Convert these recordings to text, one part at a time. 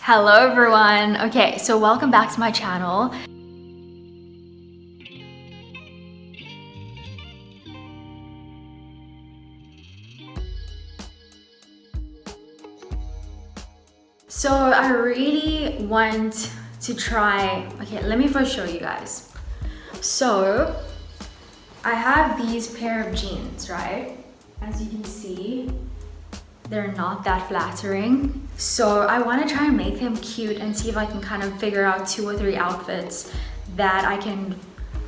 Hello everyone. Okay, so welcome back to my channel. So I really want to try, okay, let me first show you guys. So I have these pair of jeans, right? As you can see, they're not that flattering. So I want to try and make them cute and see if I can kind of figure out 2 or 3 outfits that I can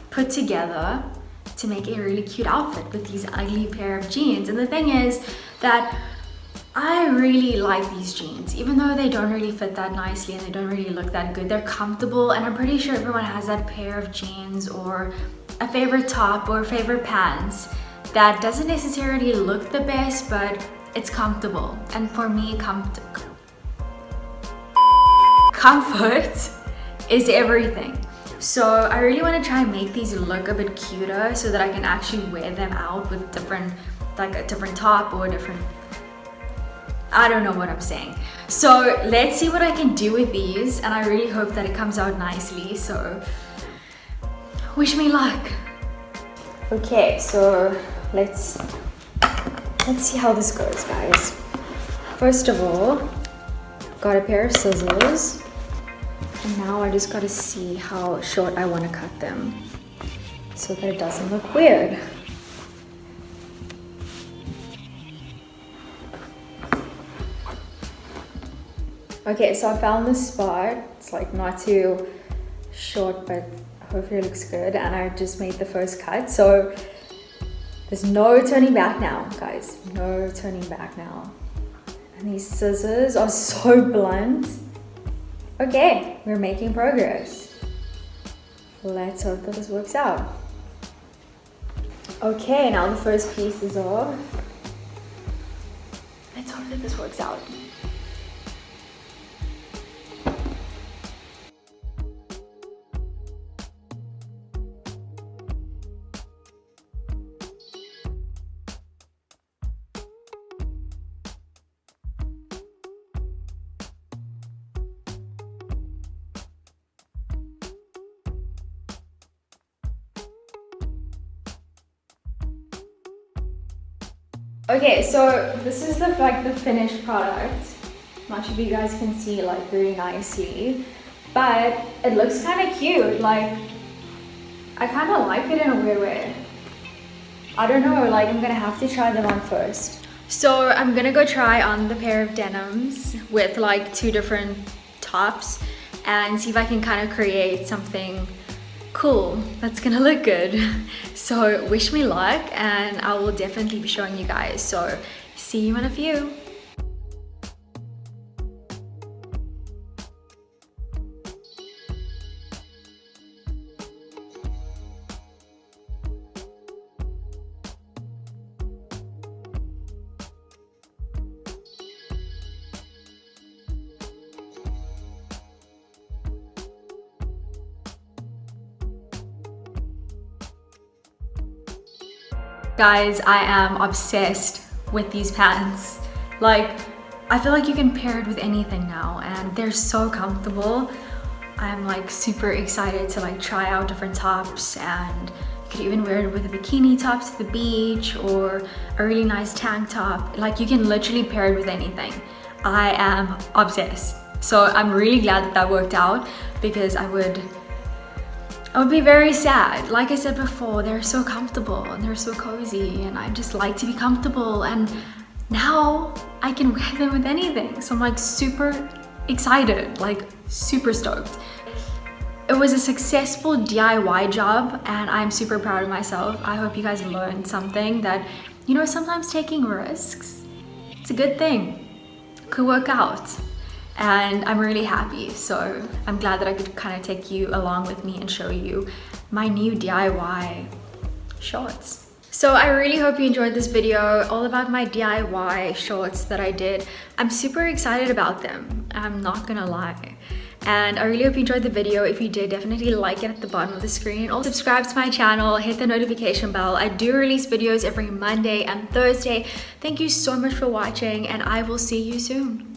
put together to make a really cute outfit with these ugly pair of jeans. And the thing is that I really like these jeans, even though they don't really fit that nicely and they don't really look that good. They're comfortable, and I'm pretty sure everyone has that pair of jeans or a favorite top or favorite pants that doesn't necessarily look the best, but it's comfortable. And for me, comfort is everything. So I really want to try and make these look a bit cuter so that I can actually wear them out with different, like a different top or a different, I don't know what I'm saying. So let's see what I can do with these, and I really hope that it comes out nicely. So wish me luck. Okay, so let's see how this goes, guys. First of all, got a pair of scissors, and now I just gotta see how short I want to cut them so that it doesn't look weird. Okay, so I found this spot. It's like not too short, but hopefully it looks good, and I just made the first cut. So there's no turning back now, guys. No turning back now. And these scissors are so blunt. Okay, we're making progress. Let's hope that this works out. Okay, now the first piece is off. Let's hope that this works out. Okay, so this is the finished product. Not sure if you guys can see really nicely, but it looks kind of cute. Like, I kind of like it in a weird way. I don't know, I'm gonna have to try them on first. So I'm gonna go try on the pair of denims with 2 different tops and see if I can kind of create something cool that's gonna look good. So wish me luck, and I will definitely be showing you guys. So see you in a few. Guys, I am obsessed with these pants. I feel like you can pair it with anything now, and they're so comfortable. I'm super excited to try out different tops, and you could even wear it with a bikini top to the beach or a really nice tank top. You can literally pair it with anything. I am obsessed. So I'm really glad that that worked out, because I would be very sad. Like I said before, they're so comfortable and they're so cozy, and I just like to be comfortable, and now I can wear them with anything. So I'm super excited, super stoked. It was a successful DIY job, and I'm super proud of myself. I hope you guys learned something that, sometimes taking risks, it's a good thing. It could work out. And I'm really happy. So I'm glad that I could kind of take you along with me and show you my new DIY shorts. So I really hope you enjoyed this video all about my DIY shorts that I did. I'm super excited about them, I'm not gonna lie. And I really hope you enjoyed the video. If you did, definitely like it at the bottom of the screen. Also subscribe to my channel, hit the notification bell. I do release videos every Monday and Thursday. Thank you so much for watching, and I will see you soon.